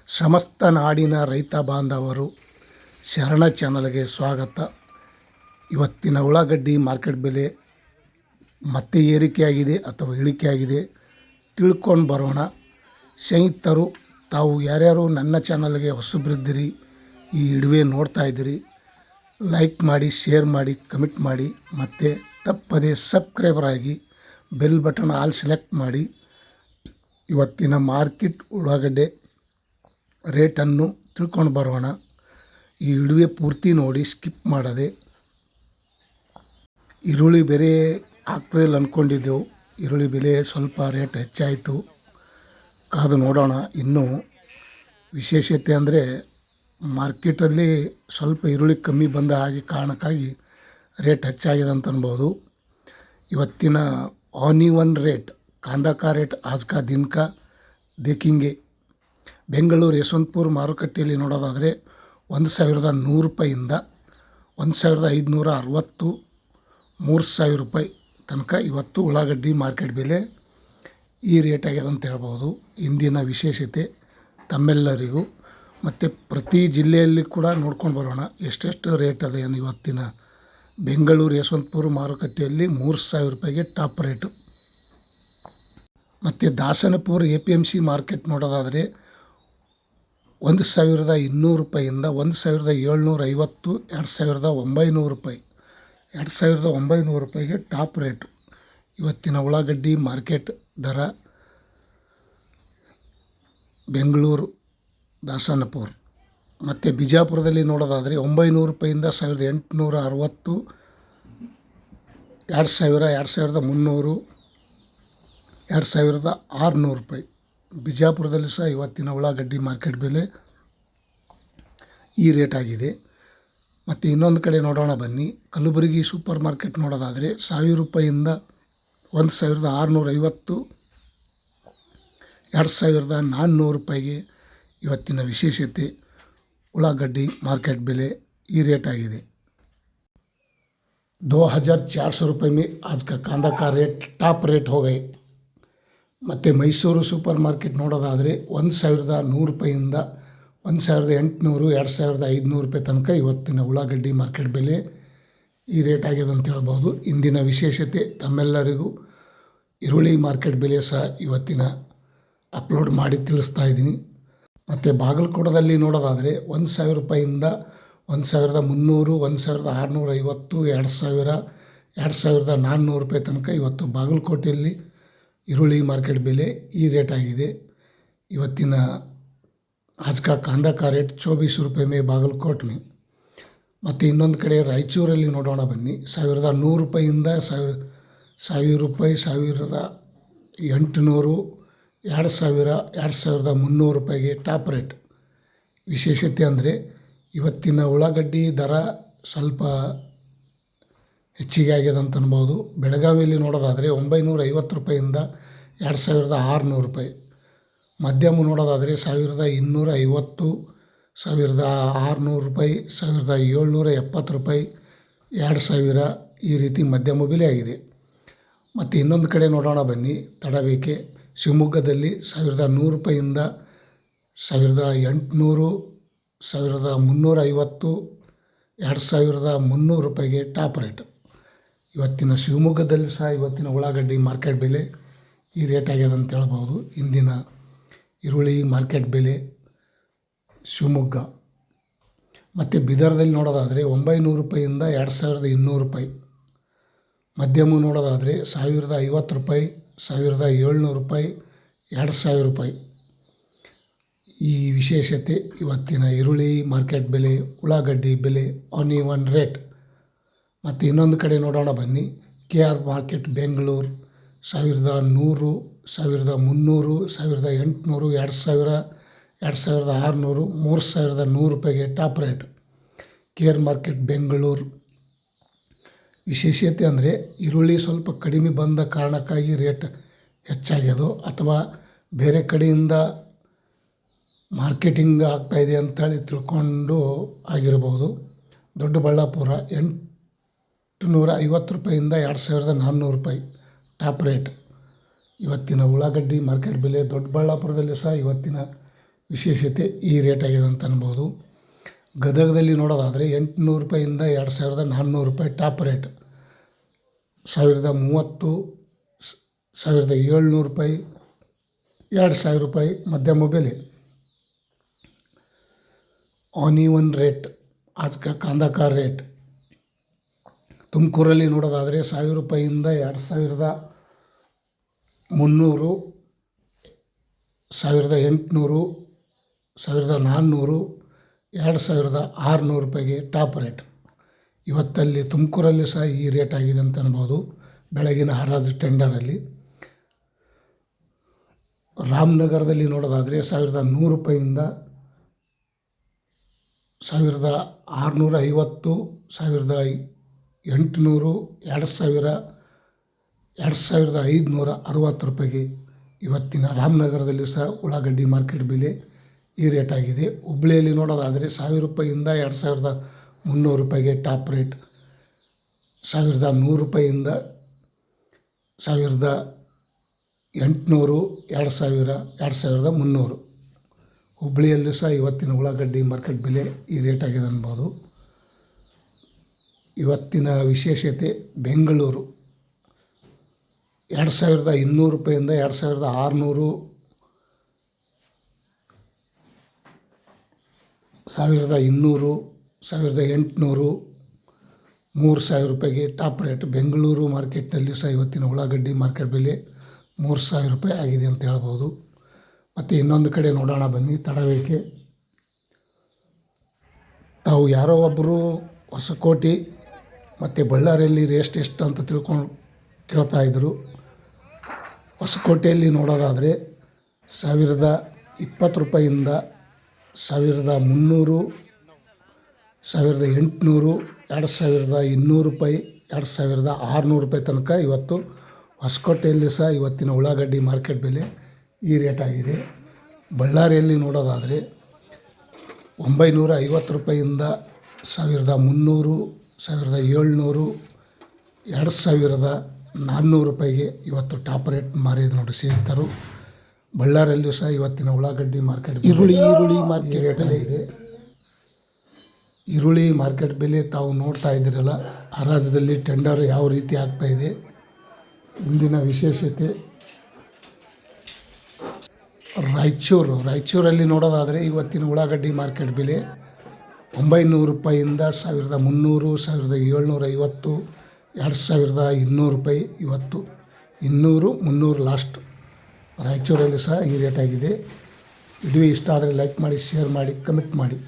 ಸಮಸ್ತ ನಾಡಿನ ರೈತ ಬಾಂಧವರು ಶರಣ ಚಾನಲ್ಗೆ ಸ್ವಾಗತ. ಇವತ್ತಿನ ಉಳ್ಳಾಗಡ್ಡಿ ಮಾರ್ಕೆಟ್ ಬೆಲೆ ಮತ್ತೆ ಏರಿಕೆಯಾಗಿದೆ ಅಥವಾ ಇಳಿಕೆಯಾಗಿದೆ ತಿಳ್ಕೊಂಡು ಬರೋಣ. ಸ್ನೇಹಿತರು, ತಾವು ಯಾರ್ಯಾರು ನನ್ನ ಚಾನಲ್ಗೆ ಹೊಸಬ್ರಿದ್ದೀರಿ, ಈ ವಿಡಿಯೋ ನೋಡ್ತಾ ಇದ್ದೀರಿ, ಲೈಕ್ ಮಾಡಿ, ಶೇರ್ ಮಾಡಿ, ಕಮೆಂಟ್ ಮಾಡಿ, ಮತ್ತು ತಪ್ಪದೇ ಸಬ್ಸ್ಕ್ರೈಬರ್ ಆಗಿ ಬೆಲ್ ಬಟನ್ ಆಲ್ ಸೆಲೆಕ್ಟ್ ಮಾಡಿ. ಇವತ್ತಿನ ಮಾರ್ಕೆಟ್ ಉಳ್ಳಾಗಡ್ಡೆ ರೇಟನ್ನು ತಿಳ್ಕೊಂಡು ಬರೋಣ. ಈ ವಿಡಿಯೋ ಪೂರ್ತಿ ನೋಡಿ, ಸ್ಕಿಪ್ ಮಾಡದೆ. ಈರುಳ್ಳಿ ಬೆಲೆ ಆಗ್ತದಿಲ್ಲ ಅಂದ್ಕೊಂಡಿದ್ದೆವು. ಈರುಳ್ಳಿ ಬೆಲೆ ಸ್ವಲ್ಪ ರೇಟ್ ಹೆಚ್ಚಾಯಿತು, ಕಾದು ನೋಡೋಣ. ಇನ್ನೂ ವಿಶೇಷತೆ ಅಂದರೆ ಮಾರ್ಕೆಟಲ್ಲಿ ಸ್ವಲ್ಪ ಈರುಳ್ಳಿ ಕಮ್ಮಿ ಬಂದ ಹಾಗೆ ಕಾರಣಕ್ಕಾಗಿ ರೇಟ್ ಹೆಚ್ಚಾಗಿದೆ ಅಂತ ಅನ್ಬೋದು. ಇವತ್ತಿನ ಆನಿವನ್ ರೇಟ್, कांदा का रेट आज का दिन का देखेंगे. ಬೆಂಗಳೂರು ಯಶವಂತಪುರ ಮಾರುಕಟ್ಟೆಯಲ್ಲಿ ನೋಡೋದಾದರೆ 1100 ರೂಪಾಯಿಂದ 1560 3000 ರೂಪಾಯಿ ತನಕ ಇವತ್ತು ಉಳ್ಳಾಗಡ್ಡಿ ಮಾರ್ಕೆಟ್ ಬೆಲೆ ಈ ರೇಟ್ ಆಗಿದೆ ಅಂತ ಹೇಳ್ಬೋದು. ಇಂದಿನ ವಿಶೇಷತೆ ತಮ್ಮೆಲ್ಲರಿಗೂ ಮತ್ತು ಪ್ರತಿ ಜಿಲ್ಲೆಯಲ್ಲಿ ಕೂಡ ನೋಡ್ಕೊಂಡು ಬರೋಣ ಎಷ್ಟೆಷ್ಟು ರೇಟ್ ಅದೇ. ಇವತ್ತಿನ ಬೆಂಗಳೂರು ಯಶವಂತಪುರ ಮಾರುಕಟ್ಟೆಯಲ್ಲಿ 3000 ರೂಪಾಯಿಗೆ ಟಾಪ್ ರೇಟು. ಮತ್ತು ದಾಸನಪುರ APMC ಮಾರ್ಕೆಟ್ ನೋಡೋದಾದರೆ 1200 ರೂಪಾಯಿಂದ 1750, 2900 ರೂಪಾಯಿ, 2900 ರೂಪಾಯಿಗೆ ಟಾಪ್ ರೇಟು ಇವತ್ತಿನ ಉಳ್ಳಾಗಡ್ಡಿ ಮಾರ್ಕೆಟ್ ದರ. ಬೆಂಗಳೂರು ದಾಸನಪುರ. ಮತ್ತು ಬಿಜಾಪುರದಲ್ಲಿ ನೋಡೋದಾದರೆ 900 ರೂಪಾಯಿಂದ 1860, 2000, 2300, 2600 ರೂಪಾಯಿ. ಬಿಜಾಪುರದಲ್ಲಿ ಸಹ ಇವತ್ತಿನ ಉಳ್ಳಾಗಡ್ಡಿ ಮಾರ್ಕೆಟ್ ಬೆಲೆ ಈ ರೇಟ್ ಆಗಿದೆ. ಮತ್ತು ಇನ್ನೊಂದು ಕಡೆ ನೋಡೋಣ ಬನ್ನಿ. ಕಲಬುರಗಿ ಸೂಪರ್ ಮಾರ್ಕೆಟ್ ನೋಡೋದಾದರೆ 1000 ರೂಪಾಯಿಂದ 1650, 2400 ರೂಪಾಯಿಗೆ ಇವತ್ತಿನ ವಿಶೇಷತೆ ಉಳ್ಳಾಗಡ್ಡಿ ಮಾರ್ಕೆಟ್ ಬೆಲೆ ಈ ರೇಟ್ ಆಗಿದೆ. 2400 रुपये में आज का कांदा का रेट टॉप रेट हो गए. ಮತ್ತು ಮೈಸೂರು ಸೂಪರ್ ಮಾರ್ಕೆಟ್ ನೋಡೋದಾದರೆ 1100 ರೂಪಾಯಿಂದ 1800, 2500 ರೂಪಾಯಿ ತನಕ ಇವತ್ತಿನ ಉಳ್ಳಾಗಡ್ಡಿ ಮಾರ್ಕೆಟ್ ಬೆಲೆ ಈ ರೇಟ್ ಆಗಿದೆ ಅಂತ ಹೇಳ್ಬೋದು. ಇಂದಿನ ವಿಶೇಷತೆ ತಮ್ಮೆಲ್ಲರಿಗೂ ಈರುಳ್ಳಿ ಮಾರ್ಕೆಟ್ ಬೆಲೆ ಸಹ ಇವತ್ತಿನ ಅಪ್ಲೋಡ್ ಮಾಡಿ ತಿಳಿಸ್ತಾ ಇದ್ದೀನಿ. ಮತ್ತು ಬಾಗಲಕೋಟದಲ್ಲಿ ನೋಡೋದಾದರೆ 1000 ರೂಪಾಯಿಂದ 1300, 1650, 2000, 2400 ರೂಪಾಯಿ ತನಕ ಇವತ್ತು ಬಾಗಲಕೋಟೆಯಲ್ಲಿ ಈರುಳ್ಳಿ ಮಾರ್ಕೆಟ್ ಬೆಲೆ ಈ ರೇಟ್ ಆಗಿದೆ. ಇವತ್ತಿನ आज का कांदा का रेट 24 रुपये में ಬಾಗಲಕೋಟ್ में. ಮತ್ತು ಇನ್ನೊಂದು ಕಡೆ ರಾಯಚೂರಲ್ಲಿ ನೋಡೋಣ ಬನ್ನಿ. 1100 ರೂಪಾಯಿಂದ 1000 ರೂಪಾಯಿ, 1800, 2000, 2300 ರೂಪಾಯಿಗೆ ಟಾಪ್ ರೇಟ್. ವಿಶೇಷತೆ ಅಂದರೆ ಇವತ್ತಿನ ಉಳ್ಳಾಗಡ್ಡಿ ದರ ಸ್ವಲ್ಪ ಹೆಚ್ಚಿಗೆ ಆಗಿದೆ ಅಂತ ಅನ್ಬೋದು. ಬೆಳಗಾವಿಯಲ್ಲಿ ನೋಡೋದಾದರೆ 950 ರೂಪಾಯಿಂದ 2600 ರೂಪಾಯಿ. ಮಧ್ಯಮ ನೋಡೋದಾದರೆ 1250, 1600 ರೂಪಾಯಿ, 1770 ರೂಪಾಯಿ, 2000 ಈ ರೀತಿ ಮಧ್ಯಮ ಬೆಲೆ ಆಗಿದೆ. ಮತ್ತು ಇನ್ನೊಂದು ಕಡೆ ನೋಡೋಣ ಬನ್ನಿ. ತಡಬೇಕೆ ಶಿವಮೊಗ್ಗದಲ್ಲಿ 1100 ರೂಪಾಯಿಂದ 1800, 1350, 2300 ರೂಪಾಯಿಗೆ ಟಾಪ್ ರೇಟ್. ಇವತ್ತಿನ ಶಿವಮೊಗ್ಗದಲ್ಲಿ ಸಹ ಇವತ್ತಿನ ಉಳ್ಳಾಗಡ್ಡಿ ಮಾರ್ಕೆಟ್ ಬೆಲೆ ಈ ರೇಟ್ ಆಗಿದೆ ಅಂತ ಹೇಳ್ಬೋದು. ಇಂದಿನ ಈರುಳ್ಳಿ ಮಾರ್ಕೆಟ್ ಬೆಲೆ ಶಿವಮೊಗ್ಗ. ಮತ್ತು ಬೀದರ್ದಲ್ಲಿ ನೋಡೋದಾದರೆ 900 ರೂಪಾಯಿಂದ 2200 ರೂಪಾಯಿ. ಮಧ್ಯಮ ನೋಡೋದಾದರೆ 1050 ರೂಪಾಯಿ, 1700 ರೂಪಾಯಿ, 2000 ರೂಪಾಯಿ. ಈ ವಿಶೇಷತೆ ಇವತ್ತಿನ ಈರುಳ್ಳಿ ಮಾರ್ಕೆಟ್ ಬೆಲೆ, ಉಳ್ಳಾಗಡ್ಡಿ ಬೆಲೆ, ಆನಿವನ್ ರೇಟ್. ಮತ್ತು ಇನ್ನೊಂದು ಕಡೆ ನೋಡೋಣ ಬನ್ನಿ. KR ಮಾರ್ಕೆಟ್ ಬೆಂಗಳೂರು 1100, 1300, 1800, 2000, 2600, 3100 ರೂಪಾಯಿಗೆ top rate. KR market Bengaluru. ವಿಶೇಷತೆ ಅಂದರೆ ಈರುಳ್ಳಿ ಸ್ವಲ್ಪ ಕಡಿಮೆ ಬಂದ ಕಾರಣಕ್ಕಾಗಿ ರೇಟ್ ಹೆಚ್ಚಾಗ್ಯದೋ ಅಥವಾ ಬೇರೆ ಕಡೆಯಿಂದ ಮಾರ್ಕೆಟಿಂಗ್ ಆಗ್ತಾಯಿದೆ ಅಂತೇಳಿ ತಿಳ್ಕೊಂಡು ಆಗಿರ್ಬೋದು. ದೊಡ್ಡಬಳ್ಳಾಪುರ 850 ರೂಪಾಯಿಂದ 2400 ರೂಪಾಯಿ ಟಾಪ್ ರೇಟ್. ಇವತ್ತಿನ ಉಳ್ಳಾಗಡ್ಡಿ ಮಾರ್ಕೆಟ್ ಬೆಲೆ. ದೊಡ್ಡಬಳ್ಳಾಪುರದಲ್ಲಿ ಸಹ ಇವತ್ತಿನ ವಿಶೇಷತೆ ಈ ರೇಟ್ ಆಗಿದೆ ಅಂತ ಅನ್ಬೋದು. ಗದಗದಲ್ಲಿ ನೋಡೋದಾದರೆ 800 ರೂಪಾಯಿಂದ 2400 ರೂಪಾಯಿ ಟಾಪ್ ರೇಟ್, 1030, 1700 ರೂಪಾಯಿ, 2000 ರೂಪಾಯಿ ಮಧ್ಯಮ ಬೆಲೆ. ಆನ್ ರೇಟ್ आज का कांदा का ರೇಟ್ ತುಮಕೂರಲ್ಲಿ ನೋಡೋದಾದರೆ 1000 ರೂಪಾಯಿಂದ 2300, 1800, 1400, 2600 ರೂಪಾಯಿಗೆ ಟಾಪ್ ರೇಟ್. ಇವತ್ತಲ್ಲಿ ತುಮಕೂರಲ್ಲಿ ಸಹ ಈ ರೇಟ್ ಆಗಿದೆ ಅಂತ ಅನ್ಬೋದು ಬೆಳಗಿನ ಹರಾಜು ಟೆಂಡರಲ್ಲಿ. ರಾಮನಗರದಲ್ಲಿ ನೋಡೋದಾದರೆ 1100 ರೂಪಾಯಿಂದ 1650, 1800, 2000, 2560 ರೂಪಾಯಿಗೆ ಇವತ್ತಿನ ರಾಮನಗರದಲ್ಲಿ ಸಹ ಉಳ್ಳಾಗಡ್ಡಿ ಮಾರ್ಕೆಟ್ ಬೆಲೆ ಈ ರೇಟ್ ಆಗಿದೆ. ಹುಬ್ಬಳ್ಳಿಯಲ್ಲಿ ನೋಡೋದಾದರೆ 1000 ರೂಪಾಯಿಂದ 2300 ರೂಪಾಯಿಗೆ ಟಾಪ್ ರೇಟ್, 1100 ರೂಪಾಯಿಂದ 1800, 2000, 2300. ಹುಬ್ಬಳ್ಳಿಯಲ್ಲೂ ಸಹ ಇವತ್ತಿನ ಉಳ್ಳಾಗಡ್ಡಿ ಮಾರ್ಕೆಟ್ ಬೆಲೆ ಈ ರೇಟ್ ಆಗಿದೆ ಅನ್ಬೋದು. ಇವತ್ತಿನ ವಿಶೇಷತೆ ಬೆಂಗಳೂರು 2200 ರೂಪಾಯಿಂದ 2600, 1200, 1800, 3000 ರೂಪಾಯಿಗೆ ಟಾಪ್ ರೇಟ್. ಬೆಂಗಳೂರು ಮಾರ್ಕೆಟ್ನಲ್ಲಿ ಸಹ ಇವತ್ತಿನ ಉಳ್ಳಾಗಡ್ಡಿ ಮಾರ್ಕೆಟ್ ಬೆಲೆ 3000 ರೂಪಾಯಿ ಆಗಿದೆ ಅಂತ ಹೇಳ್ಬೋದು. ಮತ್ತು ಇನ್ನೊಂದು ಕಡೆ ನೋಡೋಣ ಬನ್ನಿ, ತಡವೇಕೆ. ತಾವು ಯಾರೋ ಒಬ್ಬರು ಹೊಸಕೋಟೆ ಮತ್ತು ಬಳ್ಳಾರಿಯಲ್ಲಿ ರೇಟ್ ಎಷ್ಟು ಅಂತ ಕೇಳ್ತಾ ಇದ್ದರು. ಹೊಸಕೋಟೆಯಲ್ಲಿ ನೋಡೋದಾದರೆ 1020 ರೂಪಾಯಿಂದ 1300, 1800, 2200 ರೂಪಾಯಿ, 2600 ರೂಪಾಯಿ ತನಕ ಇವತ್ತು ಹೊಸಕೋಟೆಯಲ್ಲಿ ಸಹ ಇವತ್ತಿನ ಉಳ್ಳಾಗಡ್ಡಿ ಮಾರ್ಕೆಟ್ ಬೆಲೆ ಈ ರೇಟ್ ಆಗಿದೆ. ಬಳ್ಳಾರಿಯಲ್ಲಿ ನೋಡೋದಾದರೆ 950 ರೂಪಾಯಿಂದ 1300, 1700, 2400 ರೂಪಾಯಿಗೆ ಇವತ್ತು ಟಾಪ್ ರೇಟ್ ಮಾರಿದ ನೋಡಿ ಸ್ನೇಹಿತರು. ಬಳ್ಳಾರಿಯಲ್ಲೂ ಸಹ ಇವತ್ತಿನ ಉಳ್ಳಾಗಡ್ಡಿ ಮಾರ್ಕೆಟ್ ಈರುಳ್ಳಿ ಮಾರ್ಕೆಟ್ ರೇಟಲ್ಲೇ ಇದೆ. ಈರುಳ್ಳಿ ಮಾರ್ಕೆಟ್ ಬೆಲೆ ತಾವು ನೋಡ್ತಾ ಇದ್ದೀರಲ್ಲ, ಹರಾಜದಲ್ಲಿ ಟೆಂಡರ್ ಯಾವ ರೀತಿ ಆಗ್ತಾಯಿದೆ. ಇಂದಿನ ವಿಶೇಷತೆ ರಾಯಚೂರಲ್ಲಿ ನೋಡೋದಾದರೆ ಇವತ್ತಿನ ಉಳ್ಳಾಗಡ್ಡಿ ಮಾರ್ಕೆಟ್ ಬೆಲೆ 900 ರೂಪಾಯಿಂದ 1300, 1750, 2200 ರೂಪಾಯಿ. ಇವತ್ತು 200, 300 ಲಾಸ್ಟ್. ರಾಯಚೂರಲ್ಲಿ ಸಹ ಈ ರೇಟ್ ಆಗಿದೆ. ವಿಡಿಯೋ ಇಷ್ಟ ಆದರೆ ಲೈಕ್ ಮಾಡಿ, ಶೇರ್ ಮಾಡಿ, ಕಮೆಂಟ್ ಮಾಡಿ.